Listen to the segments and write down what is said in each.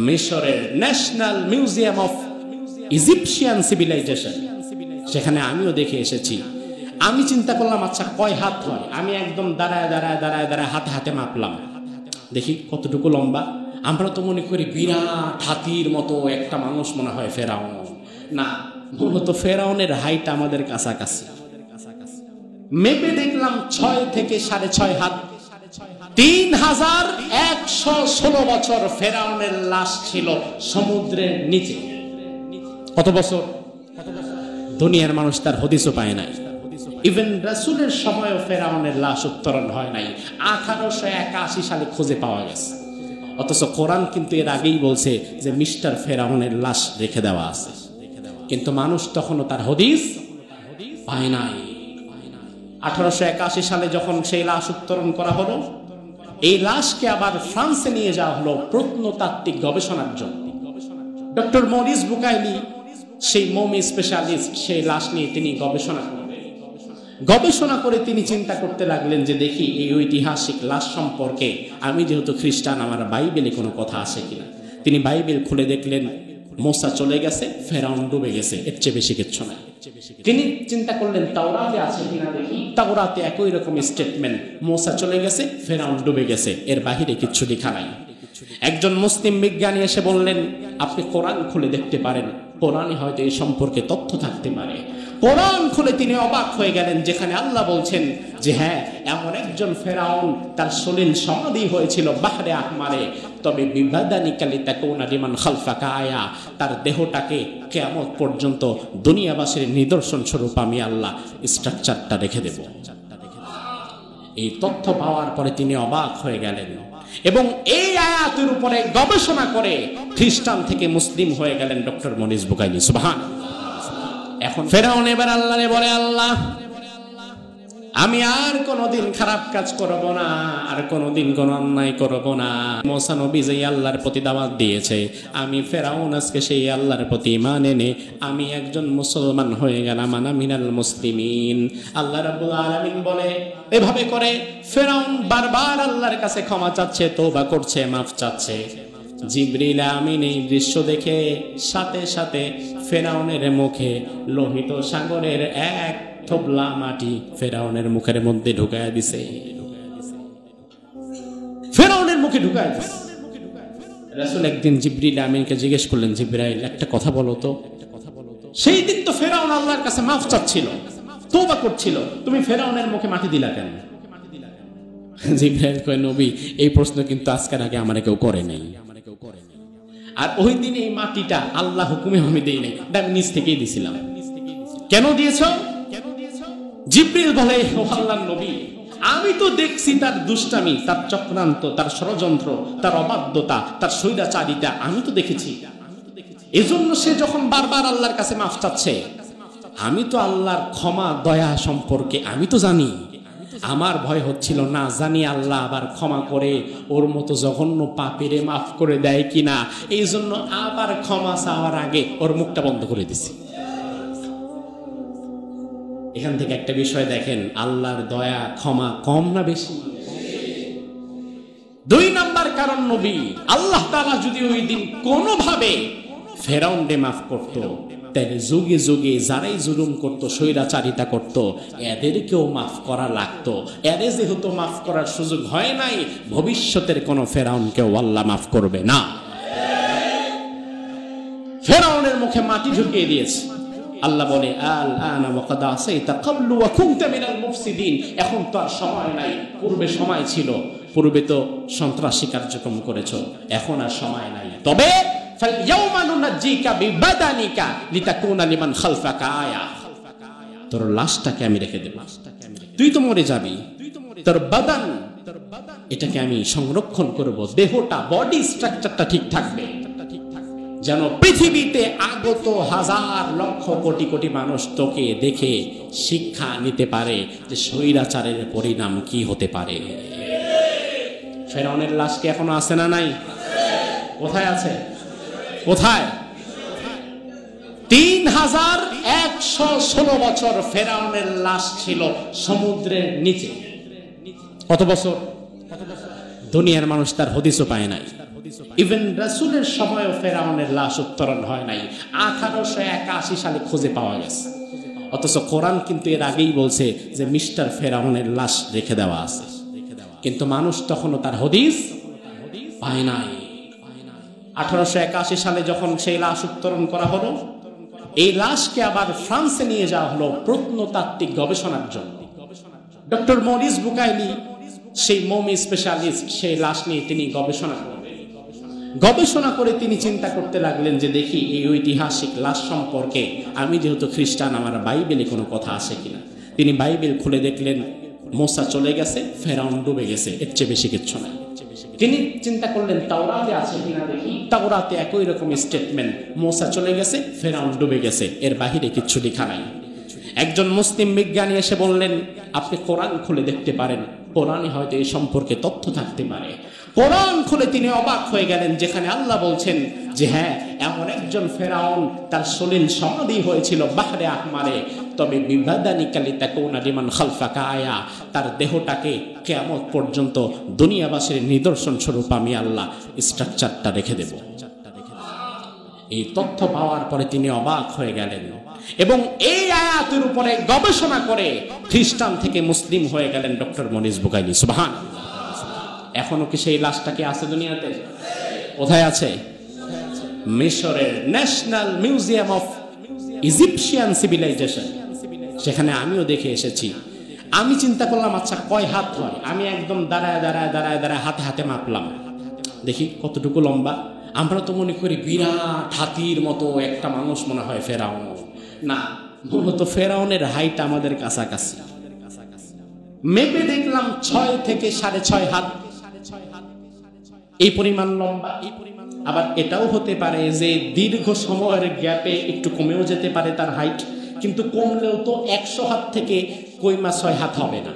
মিশরের national museum of Egyptian civilisation, সেখানে আমিও দেখে এসেছি। আমি চিন্তা করলাম আচ্ছা কয় হাত হয়, আমি একদম দাঁড়ায় দাঁড়ায় দাঁড়ায় দাঁড়ায় হাতে হাতে মাপলাম, দেখি কতটুকু লম্বা। আমরা তো মনে করি বিরাট হাতির মতো একটা মানুষ মনে হয় ফেরাউন, না মূলত ফেরাউনের হাইট আমাদের কাছাকাছি। মেপে দেখলাম 6 থেকে 6.5 হাত। 3116 বছর ফেরাউনের লাশ ছিল সমুদ্রের নিচে। কত বছর? দুনিয়ার মানুষ তার হদিসও পায় নাই। ইভেন রাসূলের সময়ও ফেরাউনের লাশ উত্তোলন হয় নাই, 1881 সালে খুঁজে পাওয়া গেছে। অথচ কোরআন কিন্তু এর আগেই বলছে যে মিস্টার ফেরাউনের লাশ রেখে দেওয়া আছে, কিন্তু মানুষ তখনও তার হদিস পায় নাই। 1881 সালে যখন সেই লাশ উত্তোলন করা হলো, এই লাশকে আবার ফ্রান্সে নিয়ে যাওয়া হলো প্রত্নতাত্ত্বিক গবেষণার জন্য। ডক্টর মরিস বুকাইলি সেই মমি স্পেশালিস্ট, সেই লাশ নিয়ে তিনি গবেষণা করে তিনি চিন্তা করতে লাগলেন যে দেখি এই ঐতিহাসিক লাশ সম্পর্কে আমি যেহেতু খ্রিস্টান, আমার বাইবেলে কোনো কথা আছে কিনা। তিনি বাইবেল খুলে দেখলেন মোসা চলে গেছে, ফেরাউন ডুবে গেছে, এর চেয়ে বেশি কিচ্ছু নাই। তিনি চিন্তা করলেন তাওরাতে আছে কিনা দেখি, তাওরাতে একই রকম স্টেটমেন্ট, মোসা চলে গেছে, ফেরাউন ডুবে গেছে, এর বাহিরে কিচ্ছু লেখা নাই। একজন মুসলিম বিজ্ঞানী এসে বললেন আপনি কোরআন খুলে দেখতে পারেন, কোরআনে হয়তো এই সম্পর্কে তথ্য থাকতে পারে। কোরআন খুলে তিনি অবাক হয়ে গেলেন, যেখানে আল্লাহ বলছেন যে হ্যাঁ এমন একজন ফেরাউন, তার সলিল সমাধি হয়েছিল বাহরে আহমারে, তবে বিবাদানিকালি তাকুনা লিমান খালফাকা আয়া, তার দেহটাকে কিয়ামত পর্যন্ত দুনিয়াবাসীর নিদর্শন স্বরূপ আমি আল্লাহ স্ট্রাকচারটা রেখে দেব। এই তথ্য পাওয়ার পরে তিনি অবাক হয়ে গেলেন এবং এই আয়াতের উপরে গবেষণা করে খ্রিস্টান থেকে মুসলিম হয়ে গেলেন ডক্টর মরিস বুকাইলি। সুবহানাল্লাহ। এখন ফেরাউন এবার আল্লাহরে বলে, আল্লাহ আমি আর কোনোদিন খারাপ কাজ করব না, আর কোনোদিন কোনো অন্যায় করব না। মুসা নবী যে আল্লাহর প্রতি দাওয়াত দিয়েছে, আমি ফেরাউন আজকে সেই আল্লাহর প্রতি ঈমান এনে আমি একজন মুসলমান হয়ে গেলাম, আনা মিনাল মুসলিমিন। আল্লাহ রাব্বুল আলামিন বলে এভাবে করে ফেরাউন বারবার আল্লাহর কাছে ক্ষমা চাচ্ছে, তওবা করছে, মাফ চাচ্ছে। জিবরিল আমিন এই দৃশ্য দেখে সাথে সাথে ফেরাউনের মুখে লোহিত সাগরের এক থবলা মাটি ফেরাউনের মুখের মধ্যে ঢুকায় দিছে, ফেরাউনের মুখে ঢুকায় দিছে। রাসূল একদিন জিবরিল আমিনকে জিজ্ঞেস করলেন, জিবরাইল একটা কথা বলো তো, সেই দিন তো ফেরাউন আল্লাহর কাছে মাফ চাচ্ছিল, তওবা করছিল, তুমি ফেরাউনের মুখে মাটি দিলা কেন? জিবরাইল কয়, নবী এই প্রশ্ন কিন্তু আজকের আগে আমার কেউ করে নাই, আর ওই দিন এই মাটিটা আল্লাহ হুকুমে আমি দেই নাই, আমি নিজ থেকেই দিছিলাম। কেন দিয়েছ? জিবরিল বলে, ও আল্লাহর নবী আমি তো দেখছি তার দুষ্টামি, তার চক্রান্ত, তার ষড়যন্ত্র, তার অবাধ্যতা, তার স্বৈরাচারিতা আমি তো দেখেছি। এজন্য সে যখন বারবার আল্লাহর কাছে মাফ চাচ্ছে, আমি তো আল্লাহর ক্ষমা দয়া সম্পর্কে আমি তো জানি। আমার ভয় হচ্ছিল না জানি আল্লাহ আবার ক্ষমা করে ওর মতো জঘন্য পাপীরে মাফ করে দেয় কিনা, এই জন্য আবার ক্ষমা চাওয়ার আগে ওর মুখটা বন্ধ করে দিছি। এখান থেকে একটা বিষয় দেখেন, আল্লাহর দয়া ক্ষমা কম না বেশি? 2 নাম্বার কারণ, নবী আল্লাহ তাআলা যদি ওই দিন কোনোভাবে ফেরাউনকে মাফ করত, তাহলে যুগে যুগে যারাই জুলুম করত, স্বৈরাচারিতা করত, এদেরকেও মাফ করা লাগতো। এরে যেহেতু মাফ করার সুযোগ হয় নাই, ভবিষ্যতের কোন ফেরাউনকেও আল্লাহ মাফ করবে না। ফেরাউনের মুখে মাটি ঢুকিয়ে দিয়েছে। আল্লাহ বলে, আল আনা ওয়া কাদ আসাইতা ক্বাবলু ওয়া কুনতা মিনাল মুফসিদিন। এখন তো আর সময় নাই, পূর্বে সময় ছিল, পূর্বে তো সন্ত্রাসী কার্যক্রম করেছো, এখন আর সময় নাই। তবে ফালইয়াউমা নুনাজ্জিকা বিবাদানিকা লিতাকুনা লিমান খালফাকা আয়া, তোর লাশটাকে আমি রেখে দেব, তুই তো মরে যাবি, তোর বাদান এটাকে আমি সংরক্ষণ করব, দেহটা বডি স্ট্রাকচারটা ঠিক থাকবে, যেন পৃথিবীতে আগত হাজার লক্ষ কোটি কোটি মানুষ তোকে দেখে শিক্ষা নিতে পারে যে স্বৈরাচারের পরিণাম কি হতে পারে। ফেরাউনের লাশ কি এখনো আছে না নাই? কোথায় আছে? কোথায়? 3116 বছর ফেরাউনের লাশ ছিল সমুদ্রের নিচে। কত বছর? দুনিয়ার মানুষ তার হদিসও পায় নাই। ইভেন রাসূলের সময়ও ফেরাউনের লাশ উত্তোলন হয় নাই, 1881 সালে খুঁজে পাওয়া গেছে। অথচ কোরআন কিন্তু এর আগেই বলছে যে মিস্টার ফেরাউনের লাশ রেখে দেওয়া আছে, কিন্তু মানুষ তখনও তার হদিস পায় নাই। 1881 সালে যখন সেই লাশ উত্তোলন করা হলো, এই লাশকে আবার ফ্রান্সে নিয়ে যাওয়া হলো প্রত্নতাত্ত্বিক গবেষণার জন্য। ডক্টর মরিস বুকাইলি, সেই মমি স্পেশালিস্ট, সেই লাশ নিয়ে তিনি গবেষণা করে তিনি চিন্তা করতে লাগলেন যে দেখি এই ঐতিহাসিক লাশ সম্পর্কে আমি যেহেতু খ্রিস্টান, আমার বাইবেলে কোনো কথা আছে কিনা। তিনি বাইবেল খুলে দেখলেন মোসা চলে গেছে, ফেরাউন ডুবে গেছে, এর চেয়ে বেশি কিচ্ছু নাই। তিনি চিন্তা করলেন তাওরাতে আছে কিনা দেখি। তাওরাতে একই রকম স্টেটমেন্ট, মোসা চলে গেছে, ফেরাউন ডুবে গেছে, এর বাহিরে কিচ্ছু লেখা নাই। একজন মুসলিম বিজ্ঞানী এসে বললেন আপনি কোরআন খুলে দেখতে পারেন, কোরআনে হয়তো এই সম্পর্কে তথ্য থাকতে পারে। কোরআন খুলে তিনি অবাক হয়ে গেলেন, যেখানে আল্লাহ বলছেন যে হ্যাঁ, এমন একজন ফেরাউন, তার সলিল সমাধি হয়েছিল বাহরে আহমারে, তবে বিবাদানিকালি তাকুনা লিমান খালফাকা আয়া, তার দেহটাকে কিয়ামত পর্যন্ত দুনিয়াবাসীর নিদর্শন স্বরূপ আমি আল্লাহ স্ট্রাকচারটা রেখে দেব। এই তথ্য পাওয়ার পরে তিনি অবাক হয়ে গেলেন এবং এই আয়াতের উপরে গবেষণা করে খ্রিস্টান থেকে মুসলিম হয়ে গেলেন ডক্টর মরিস বুকাইলি। সুবহানাল্লাহ। এখনো কি সেই লাশটা কি আছে দুনিয়াতে? কোথায় আছে? মিশরের national museum of Egyptian civilisation, সেখানে আমিও দেখে এসেছি। আমি চিন্তা করলাম আচ্ছা কয় হাত হয়। আমি একদম দাঁড়ায় হাতে হাতে মাপলাম, দেখি কতটুকু লম্বা। আমরা তো মনে করি বিরাট হাতির মতো একটা মানুষ মনে হয় ফেরাউন, না, মূলত ফেরাউনের হাইট আমাদের কাছাকাছি। মেপে দেখলাম 6 থেকে 6.5 হাত, এই পরিমাণ লম্বা। আবার এটাও হতে পারে যে দীর্ঘ সময়ের গ্যাপে একটু কমেও যেতে পারে তার হাইট, কিন্তু কমলেও তো 100 হাত থেকে কইমা 6 হাত হবে না।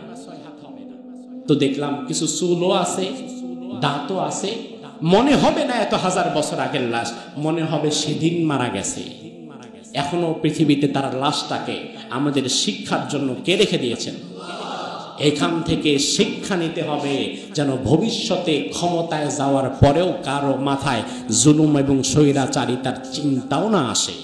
তো দেখলাম কিছু চুলও আছে, দাঁতও আছে, মনে হবে না এত হাজার বছর আগের লাশ, মনে হবে সেদিন মারা গেছে। এখনো পৃথিবীতে তার লাশটাকে আমাদের শিক্ষার জন্য কে রেখে দিয়েছেন। এখান থেকে শিক্ষা নিতে হবে যেন ভবিষ্যতে ক্ষমতায় যাওয়ার পরেও কারো মাথায় জুলুম এবং স্বৈরাচারিতার চিন্তাও না আসে।